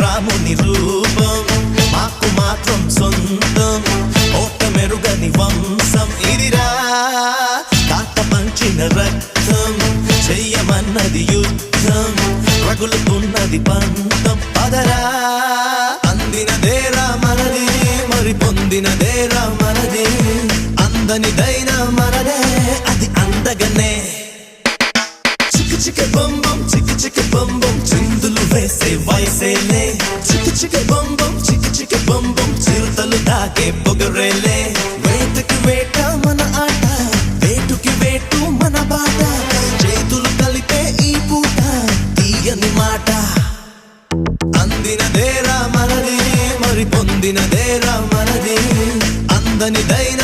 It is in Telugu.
రాముని రూపం మాకు మాత్రం సొంతం ఓట మెరుగని వంశం ఇదిరా తాత పంచిన రక్తం చెయ్యమన్నది యుద్ధం రగులుతున్నది పంతం పదరా అందినదేరా మనది మరి పొందినదేరా మనది అందనిదైనా మనదే అది అందగనే చిక్కు చిక్కు బొంబం చిక్కు చిక్కు బొంబం చిందులు వేసే వయసేలే చిక్కు చిక్కు బొంబం చిక్కు చిక్కు బొంబం చిరుతలు దాకే పొగరేలే వేటకి వేట మన ఆట వేటుకి వేటు మన బాట చేతులు కలిపే ఈ పూట తీయని మాట అందినదేరా మనది మరి పొందినదేరా మనది అందనిదైన